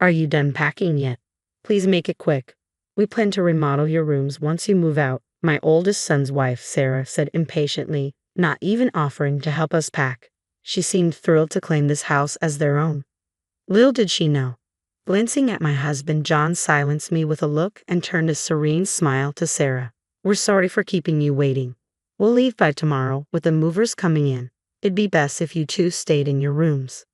Are you done packing yet? Please make it quick. We plan to remodel your rooms once you move out, my oldest son's wife, Sarah, said impatiently, not even offering to help us pack. She seemed thrilled to claim this house as their own. Little did she know. Glancing at my husband, John silenced me with a look and turned a serene smile to Sarah. We're sorry for keeping you waiting. We'll leave by tomorrow with the movers coming in. It'd be best if you two stayed in your rooms.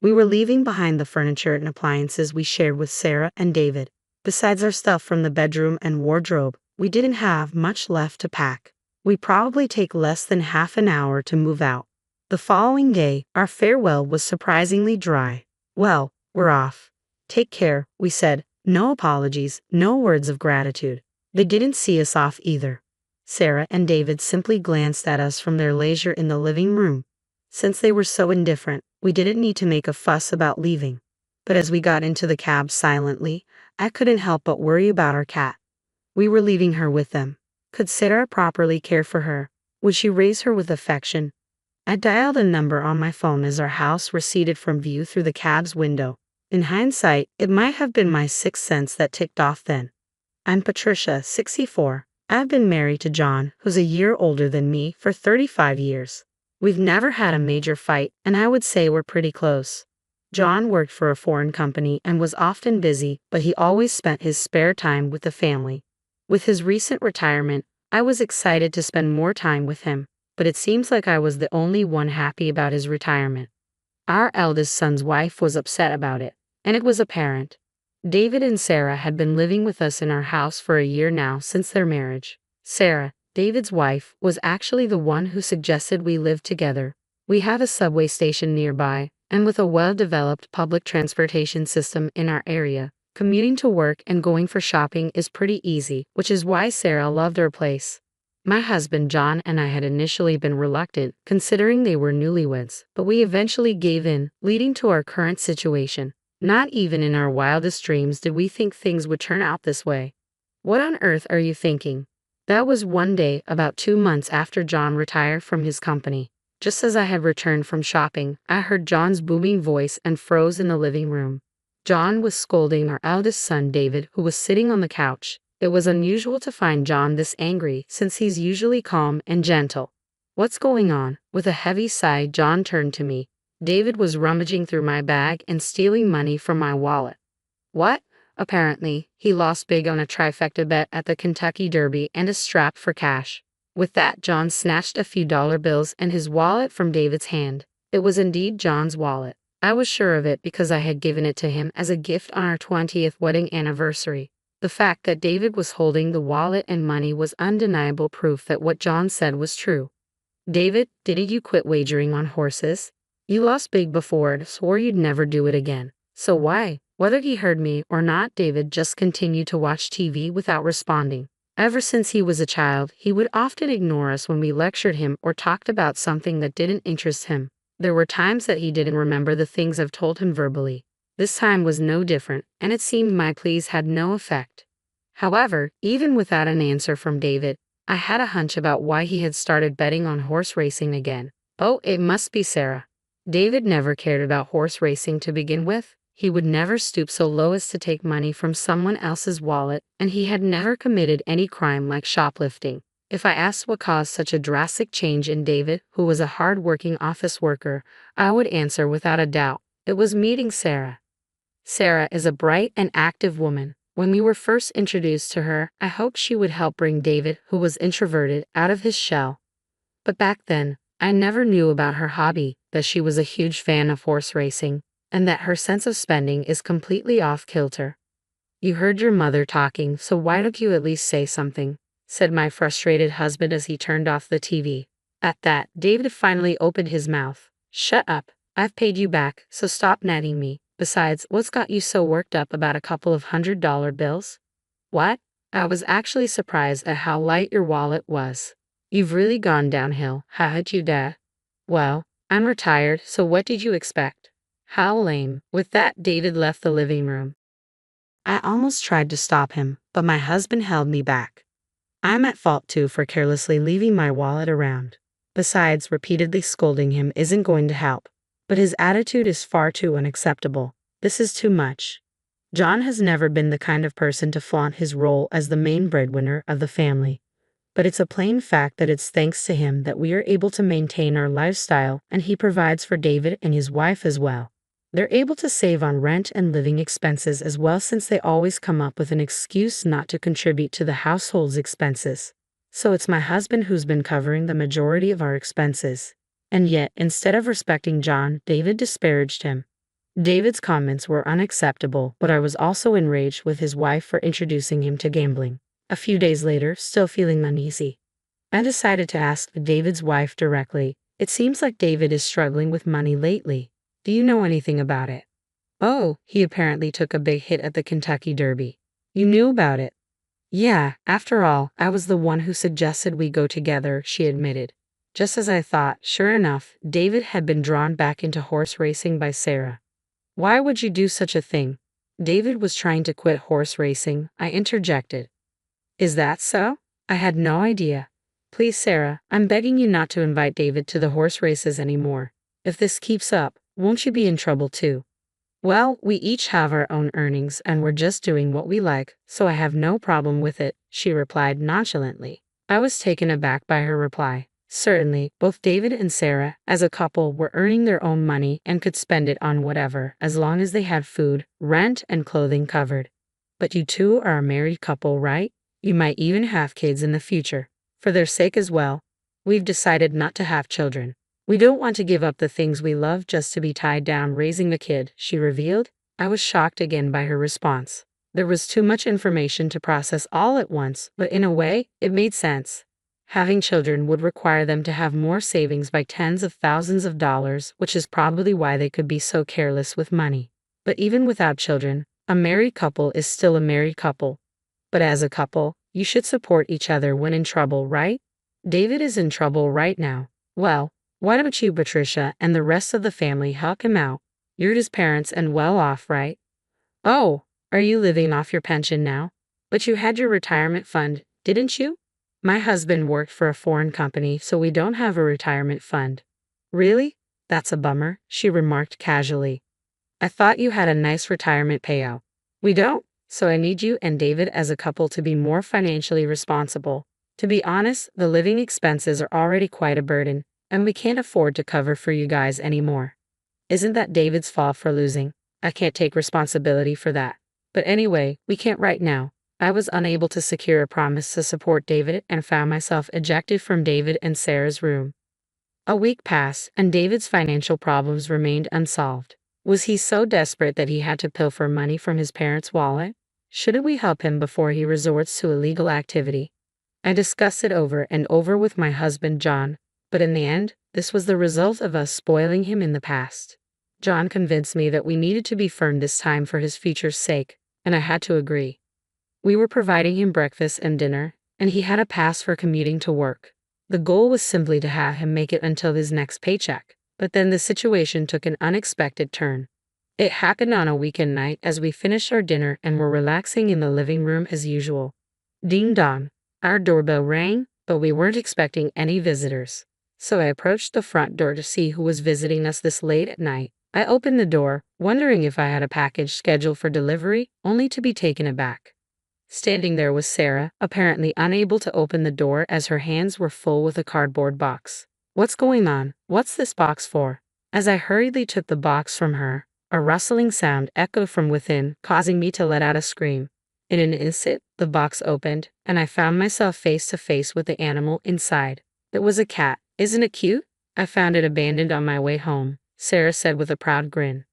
We were leaving behind the furniture and appliances we shared with Sarah and David. Besides our stuff from the bedroom and wardrobe, we didn't have much left to pack. We'd probably take less than half an hour to move out. The following day, our farewell was surprisingly dry. Well, we're off. Take care, we said. No apologies, no words of gratitude. They didn't see us off either. Sarah and David simply glanced at us from their leisure in the living room. Since they were so indifferent, we didn't need to make a fuss about leaving. But as we got into the cab silently, I couldn't help but worry about our cat. We were leaving her with them. Could Sarah properly care for her? Would she raise her with affection? I dialed a number on my phone as our house receded from view through the cab's window. In hindsight, it might have been my sixth sense that ticked off then. I'm Patricia, 64. I've been married to John, who's a year older than me, for 35 years. We've never had a major fight, and I would say we're pretty close. John worked for a foreign company and was often busy, but he always spent his spare time with the family. With his recent retirement, I was excited to spend more time with him, but it seems like I was the only one happy about his retirement. Our eldest son's wife was upset about it, and it was apparent. David and Sarah had been living with us in our house for a year now since their marriage. Sarah, David's wife, was actually the one who suggested we live together. We have a subway station nearby, and with a well-developed public transportation system in our area, commuting to work and going for shopping is pretty easy, which is why Sarah loved our place. My husband John and I had initially been reluctant, considering they were newlyweds, but we eventually gave in, leading to our current situation. Not even in our wildest dreams did we think things would turn out this way. What on earth are you thinking? That was one day, about 2 months after John retired from his company. Just as I had returned from shopping, I heard John's booming voice and froze in the living room. John was scolding our eldest son David, who was sitting on the couch. It was unusual to find John this angry, since he's usually calm and gentle. What's going on? With a heavy sigh, John turned to me. David was rummaging through my bag and stealing money from my wallet. What? Apparently, he lost big on a trifecta bet at the Kentucky Derby and a strap for cash. With that, John snatched a few dollar bills and his wallet from David's hand. It was indeed John's wallet. I was sure of it because I had given it to him as a gift on our 20th wedding anniversary. The fact that David was holding the wallet and money was undeniable proof that what John said was true. David, didn't you quit wagering on horses? You lost big before and swore you'd never do it again. So why? Whether he heard me or not, David just continued to watch TV without responding. Ever since he was a child, he would often ignore us when we lectured him or talked about something that didn't interest him. There were times that he didn't remember the things I've told him verbally. This time was no different, and it seemed my pleas had no effect. However, even without an answer from David, I had a hunch about why he had started betting on horse racing again. Oh, it must be Sarah. David never cared about horse racing to begin with. He would never stoop so low as to take money from someone else's wallet, and he had never committed any crime like shoplifting. If I asked what caused such a drastic change in David, who was a hard-working office worker, I would answer without a doubt. It was meeting Sarah. Sarah is a bright and active woman. When we were first introduced to her, I hoped she would help bring David, who was introverted, out of his shell. But back then, I never knew about her hobby, that she was a huge fan of horse racing, and that her sense of spending is completely off-kilter. You heard your mother talking, so why don't you at least say something? Said my frustrated husband as he turned off the TV. At that, David finally opened his mouth. Shut up. I've paid you back, so stop nagging me. Besides, what's got you so worked up about a couple of $100 bills? What? I was actually surprised at how light your wallet was. You've really gone downhill, haven't you, Dad? Well, I'm retired, so what did you expect? How lame. With that, David left the living room. I almost tried to stop him, but my husband held me back. I'm at fault too for carelessly leaving my wallet around. Besides, repeatedly scolding him isn't going to help. But his attitude is far too unacceptable. This is too much. John has never been the kind of person to flaunt his role as the main breadwinner of the family. But it's a plain fact that it's thanks to him that we are able to maintain our lifestyle, and he provides for David and his wife as well. They're able to save on rent and living expenses as well, since they always come up with an excuse not to contribute to the household's expenses. So it's my husband who's been covering the majority of our expenses. And yet, instead of respecting John, David disparaged him. David's comments were unacceptable, but I was also enraged with his wife for introducing him to gambling. A few days later, still feeling uneasy, I decided to ask David's wife directly. It seems like David is struggling with money lately. Do you know anything about it? Oh, he apparently took a big hit at the Kentucky Derby. You knew about it? Yeah, after all, I was the one who suggested we go together, she admitted. Just as I thought, sure enough, David had been drawn back into horse racing by Sarah. Why would you do such a thing? David was trying to quit horse racing, I interjected. Is that so? I had no idea. Please, Sarah, I'm begging you not to invite David to the horse races anymore. If this keeps up, won't you be in trouble too? Well, we each have our own earnings and we're just doing what we like, so I have no problem with it, she replied nonchalantly. I was taken aback by her reply. Certainly, both David and Sarah, as a couple, were earning their own money and could spend it on whatever, as long as they had food, rent, and clothing covered. But you two are a married couple, right? You might even have kids in the future. For their sake as well, we've decided not to have children. We don't want to give up the things we love just to be tied down raising a kid, she revealed. I was shocked again by her response. There was too much information to process all at once, but in a way, it made sense. Having children would require them to have more savings by tens of thousands of dollars, which is probably why they could be so careless with money. But even without children, a married couple is still a married couple. But as a couple, you should support each other when in trouble, right? David is in trouble right now. Well, why don't you, Patricia, and the rest of the family help him out? You're his parents and well off, right? Oh, are you living off your pension now? But you had your retirement fund, didn't you? My husband worked for a foreign company, so we don't have a retirement fund. Really? That's a bummer, she remarked casually. I thought you had a nice retirement payout. We don't. So I need you and David as a couple to be more financially responsible. To be honest, the living expenses are already quite a burden, and we can't afford to cover for you guys anymore. Isn't that David's fault for losing? I can't take responsibility for that. But anyway, we can't right now. I was unable to secure a promise to support David and found myself ejected from David and Sarah's room. A week passed, and David's financial problems remained unsolved. Was he so desperate that he had to pilfer money from his parents' wallet? Shouldn't we help him before he resorts to illegal activity? I discussed it over and over with my husband John, but in the end, this was the result of us spoiling him in the past. John convinced me that we needed to be firm this time for his future's sake, and I had to agree. We were providing him breakfast and dinner, and he had a pass for commuting to work. The goal was simply to have him make it until his next paycheck, but then the situation took an unexpected turn. It happened on a weekend night as we finished our dinner and were relaxing in the living room as usual. Ding dong. Our doorbell rang, but we weren't expecting any visitors. So I approached the front door to see who was visiting us this late at night. I opened the door, wondering if I had a package scheduled for delivery, only to be taken aback. Standing there was Sarah, apparently unable to open the door as her hands were full with a cardboard box. What's going on? What's this box for? As I hurriedly took the box from her, a rustling sound echoed from within, causing me to let out a scream. In an instant, the box opened, and I found myself face to face with the animal inside. It was a cat. Isn't it cute? I found it abandoned on my way home, Sarah said with a proud grin.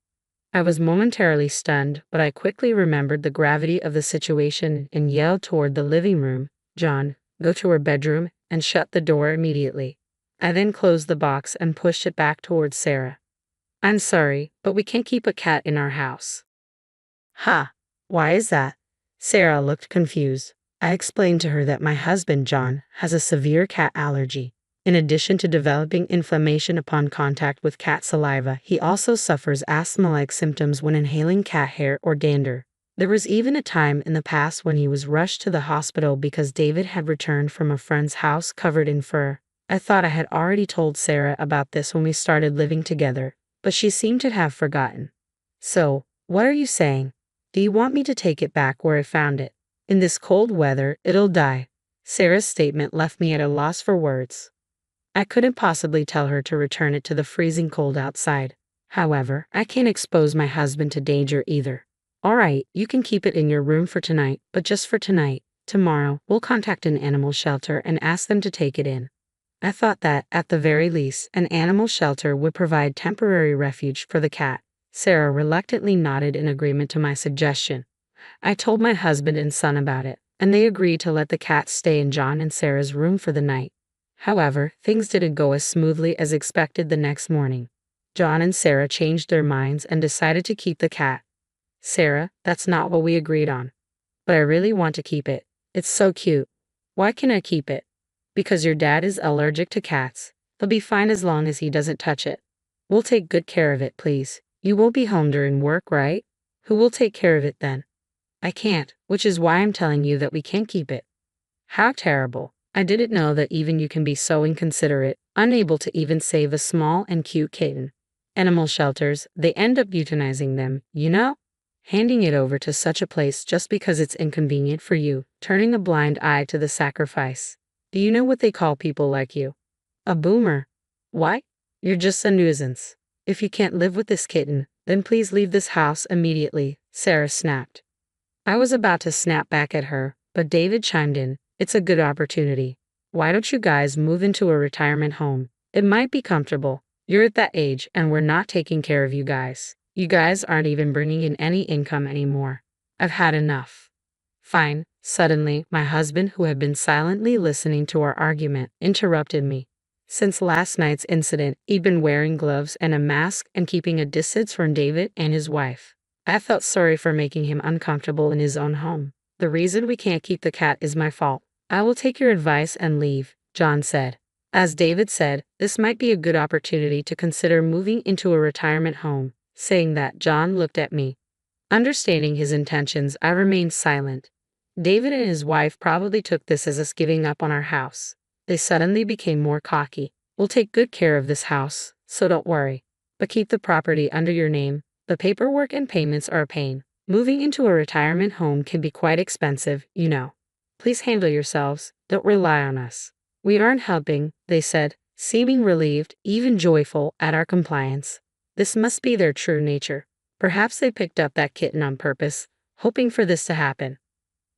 I was momentarily stunned, but I quickly remembered the gravity of the situation and yelled toward the living room, "John, go to her bedroom and shut the door immediately." I then closed the box and pushed it back towards Sarah. "I'm sorry, but we can't keep a cat in our house." "Ha! Why is that?" Sarah looked confused. I explained to her that my husband, John, has a severe cat allergy. In addition to developing inflammation upon contact with cat saliva, he also suffers asthma-like symptoms when inhaling cat hair or dander. There was even a time in the past when he was rushed to the hospital because David had returned from a friend's house covered in fur. I thought I had already told Sarah about this when we started living together, but she seemed to have forgotten. "So, what are you saying? Do you want me to take it back where I found it? In this cold weather, it'll die. Sarah's statement left me at a loss for words. I couldn't possibly tell her to return it to the freezing cold outside. However, I can't expose my husband to danger either. All right, you can keep it in your room for tonight, but just for tonight. Tomorrow, we'll contact an animal shelter and ask them to take it in. I thought that, at the very least, an animal shelter would provide temporary refuge for the cat. Sarah reluctantly nodded in agreement to my suggestion. I told my husband and son about it, and they agreed to let the cat stay in John and Sarah's room for the night. However, things didn't go as smoothly as expected the next morning. John and Sarah changed their minds and decided to keep the cat. Sarah, that's not what we agreed on. But I really want to keep it. It's so cute. Why can't I keep it? Because your dad is allergic to cats. He'll be fine as long as he doesn't touch it. We'll take good care of it, please. You won't be home during work, right? Who will take care of it then? I can't, which is why I'm telling you that we can't keep it. How terrible. I didn't know that even you can be so inconsiderate, unable to even save a small and cute kitten. Animal shelters, they end up euthanizing them, you know? Handing it over to such a place just because it's inconvenient for you, turning a blind eye to the sacrifice. Do you know what they call people like you? A boomer. Why? You're just a nuisance. If you can't live with this kitten, then please leave this house immediately, Sarah snapped. I was about to snap back at her, but David chimed in. It's a good opportunity. Why don't you guys move into a retirement home? It might be comfortable. You're at that age and we're not taking care of you guys. You guys aren't even bringing in any income anymore. I've had enough. Fine. Suddenly, my husband, who had been silently listening to our argument, interrupted me. Since last night's incident, he'd been wearing gloves and a mask and keeping a distance from David and his wife. I felt sorry for making him uncomfortable in his own home. The reason we can't keep the cat is my fault. I will take your advice and leave, John said. As David said, this might be a good opportunity to consider moving into a retirement home. Saying that, John looked at me. Understanding his intentions, I remained silent. David and his wife probably took this as us giving up on our house. They suddenly became more cocky. We'll take good care of this house, so don't worry. But keep the property under your name. The paperwork and payments are a pain. Moving into a retirement home can be quite expensive, you know. Please handle yourselves. Don't rely on us. We aren't helping, they said, seeming relieved, even joyful, at our compliance. This must be their true nature. Perhaps they picked up that kitten on purpose, hoping for this to happen.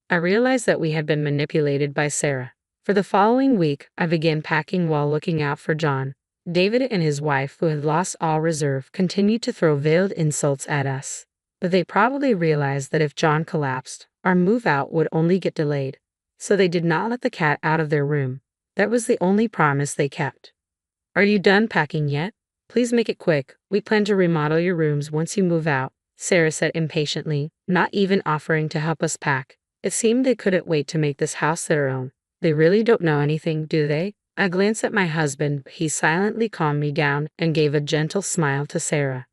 I realized that we had been manipulated by Sarah. For the following week, I began packing while looking out for John. David and his wife, who had lost all reserve, continued to throw veiled insults at us. But they probably realized that if John collapsed, our move out would only get delayed. So they did not let the cat out of their room. That was the only promise they kept. Are you done packing yet? Please make it quick. We plan to remodel your rooms once you move out, Sarah said impatiently, not even offering to help us pack. It seemed they couldn't wait to make this house their own. They really don't know anything, do they? I glanced at my husband, but he silently calmed me down and gave a gentle smile to Sarah.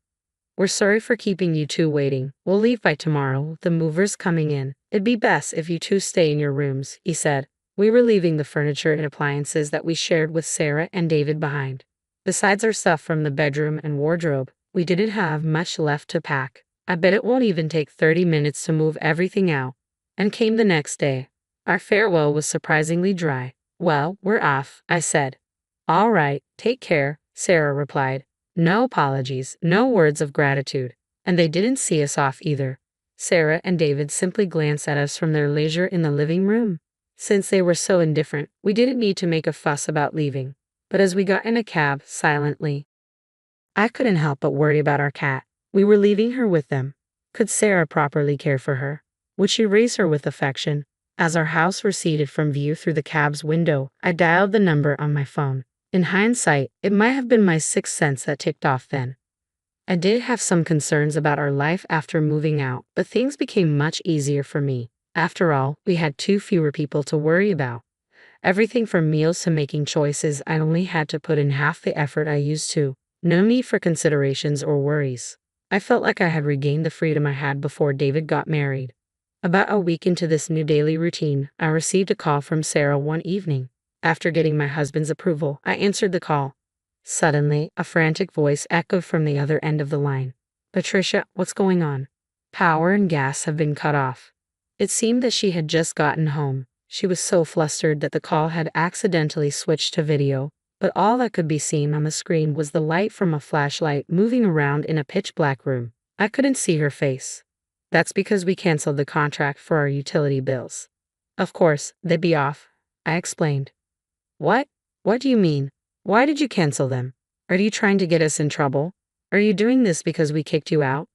We're sorry for keeping you two waiting. We'll leave by tomorrow. The mover's coming in. It'd be best if you two stay in your rooms, he said. We were leaving the furniture and appliances that we shared with Sarah and David behind. Besides our stuff from the bedroom and wardrobe, we didn't have much left to pack. I bet it won't even take 30 minutes to move everything out. And came the next day. Our farewell was surprisingly dry. Well, we're off, I said. All right, take care, Sarah replied. No apologies, no words of gratitude. And they didn't see us off either. Sarah and David simply glanced at us from their leisure in the living room. Since they were so indifferent, we didn't need to make a fuss about leaving. But as we got in a cab, silently, I couldn't help but worry about our cat. We were leaving her with them. Could Sarah properly care for her? Would she raise her with affection? As our house receded from view through the cab's window, I dialed the number on my phone. In hindsight, it might have been my sixth sense that ticked off then. I did have some concerns about our life after moving out, but things became much easier for me. After all, we had two fewer people to worry about. Everything from meals to making choices, I only had to put in half the effort I used to. No need for considerations or worries. I felt like I had regained the freedom I had before David got married. About a week into this new daily routine, I received a call from Sarah one evening. After getting my husband's approval, I answered the call. Suddenly, a frantic voice echoed from the other end of the line. Patricia, what's going on? Power and gas have been cut off. It seemed that she had just gotten home. She was so flustered that the call had accidentally switched to video, but all that could be seen on the screen was the light from a flashlight moving around in a pitch-black room. I couldn't see her face. That's because we canceled the contract for our utility bills. Of course, they'd be off, I explained. What? What do you mean? Why did you cancel them? Are you trying to get us in trouble? Are you doing this because we kicked you out?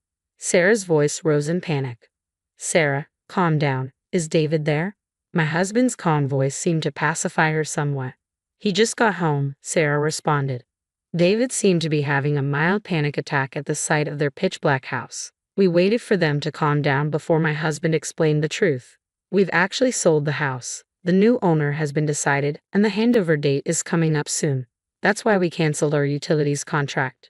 Sarah's voice rose in panic. Sarah, calm down. Is David there? My husband's calm voice seemed to pacify her somewhat. He just got home, Sarah responded. David seemed to be having a mild panic attack at the sight of their pitch-black house. We waited for them to calm down before my husband explained the truth. We've actually sold the house. The new owner has been decided, and the handover date is coming up soon. That's why we canceled our utilities contract.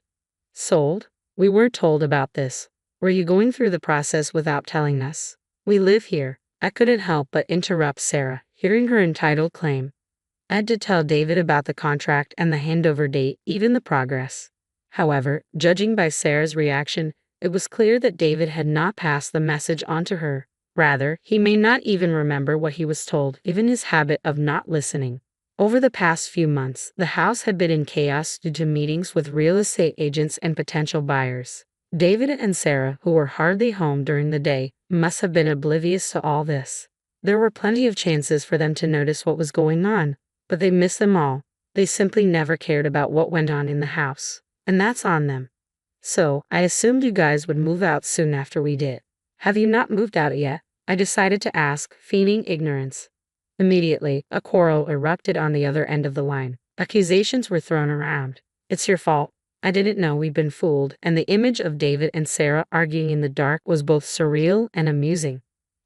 Sold? We weren't told about this. Were you going through the process without telling us? We live here. I couldn't help but interrupt Sarah, hearing her entitled claim. I had to tell David about the contract and the handover date, even the progress. However, judging by Sarah's reaction, it was clear that David had not passed the message on to her. Rather, he may not even remember what he was told, given his habit of not listening. Over the past few months, the house had been in chaos due to meetings with real estate agents and potential buyers. David and Sarah, who were hardly home during the day, must have been oblivious to all this. There were plenty of chances for them to notice what was going on, but they missed them all. They simply never cared about what went on in the house. And that's on them. So, I assumed you guys would move out soon after we did. Have you not moved out yet? I decided to ask, feigning ignorance. Immediately, a quarrel erupted on the other end of the line. Accusations were thrown around. It's your fault. I didn't know we'd been fooled, and the image of David and Sarah arguing in the dark was both surreal and amusing.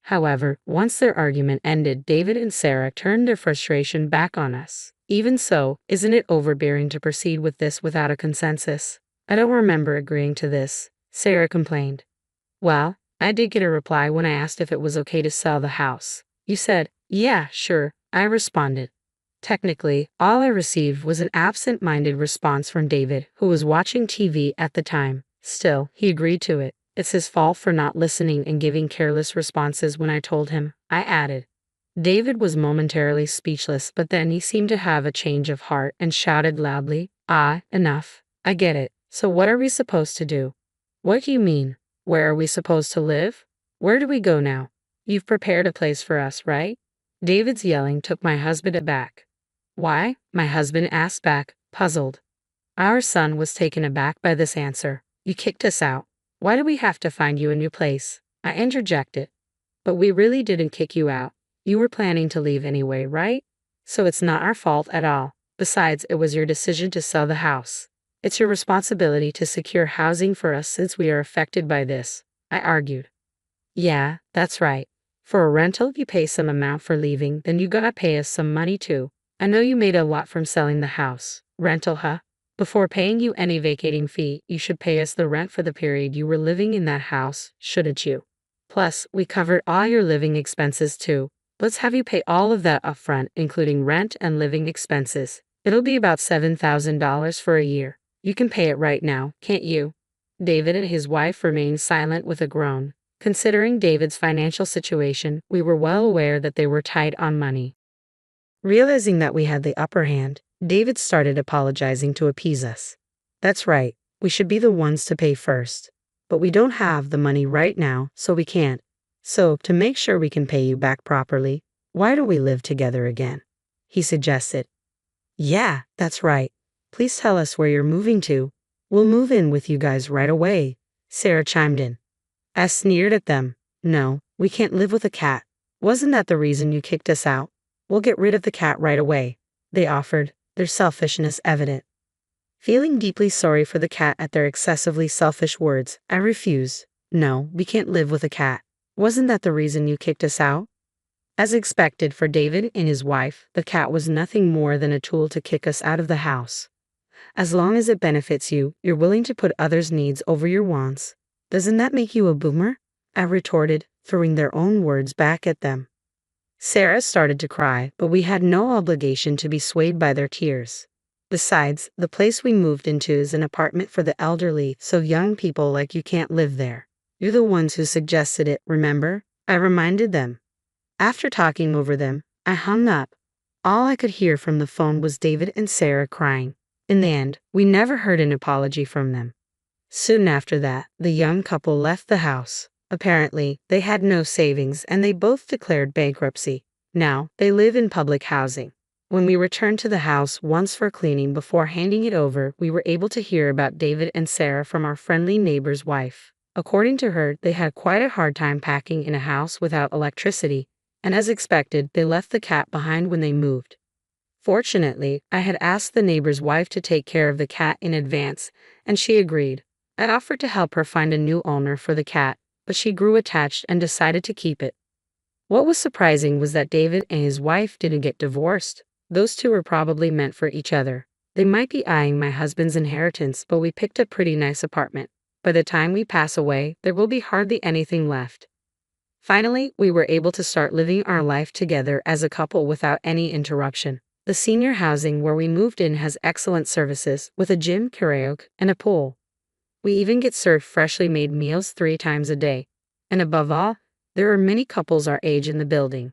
However, once their argument ended, David and Sarah turned their frustration back on us. Even so, isn't it overbearing to proceed with this without a consensus? I don't remember agreeing to this, Sarah complained. Well, I did get a reply when I asked if it was okay to sell the house. You said, yeah, sure, I responded. Technically, all I received was an absent-minded response from David, who was watching TV at the time. Still, he agreed to it. It's his fault for not listening and giving careless responses when I told him, I added. David was momentarily speechless, but then he seemed to have a change of heart and shouted loudly, enough. I get it. So what are we supposed to do? What do you mean? Where are we supposed to live? Where do we go now? You've prepared a place for us, right? David's yelling took my husband aback. Why? My husband asked back, puzzled. Our son was taken aback by this answer. You kicked us out. Why do we have to find you a new place? I interjected. But we really didn't kick you out. You were planning to leave anyway, right? So it's not our fault at all. Besides, it was your decision to sell the house. It's your responsibility to secure housing for us since we are affected by this, I argued. Yeah, that's right. For a rental, you pay some amount for leaving, then you gotta pay us some money too. I know you made a lot from selling the house. Rental, huh? Before paying you any vacating fee, you should pay us the rent for the period you were living in that house, shouldn't you? Plus, we covered all your living expenses too. Let's have you pay all of that upfront, including rent and living expenses. It'll be about $7,000 for a year. You can pay it right now, can't you? David and his wife remained silent with a groan. Considering David's financial situation, we were well aware that they were tight on money. Realizing that we had the upper hand, David started apologizing to appease us. That's right, we should be the ones to pay first. But we don't have the money right now, so we can't. So, to make sure we can pay you back properly, why don't we live together again? He suggested. Yeah, that's right. Please tell us where you're moving to. We'll move in with you guys right away, Sarah chimed in. I sneered at them. No, we can't live with a cat. Wasn't that the reason you kicked us out? We'll get rid of the cat right away, they offered, their selfishness evident. Feeling deeply sorry for the cat at their excessively selfish words, I refused. No, we can't live with a cat. Wasn't that the reason you kicked us out? As expected for David and his wife, the cat was nothing more than a tool to kick us out of the house. As long as it benefits you, you're willing to put others' needs over your wants. Doesn't that make you a boomer? I retorted, throwing their own words back at them. Sarah started to cry, but we had no obligation to be swayed by their tears. Besides, the place we moved into is an apartment for the elderly, so young people like you can't live there. You're the ones who suggested it, remember? I reminded them. After talking over them, I hung up. All I could hear from the phone was David and Sarah crying. In the end, we never heard an apology from them. Soon after that, the young couple left the house. Apparently, they had no savings and they both declared bankruptcy. Now, they live in public housing. When we returned to the house once for cleaning before handing it over, we were able to hear about David and Sarah from our friendly neighbor's wife. According to her, they had quite a hard time packing in a house without electricity, and as expected, they left the cat behind when they moved. Fortunately, I had asked the neighbor's wife to take care of the cat in advance, and she agreed. I offered to help her find a new owner for the cat, but she grew attached and decided to keep it. What was surprising was that David and his wife didn't get divorced. Those two were probably meant for each other. They might be eyeing my husband's inheritance, but we picked a pretty nice apartment. By the time we pass away, there will be hardly anything left. Finally, we were able to start living our life together as a couple without any interruption. The senior housing where we moved in has excellent services, with a gym, karaoke, and a pool. We even get served freshly made meals 3 times a day. And above all, there are many couples our age in the building.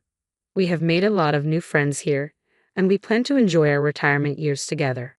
We have made a lot of new friends here, and we plan to enjoy our retirement years together.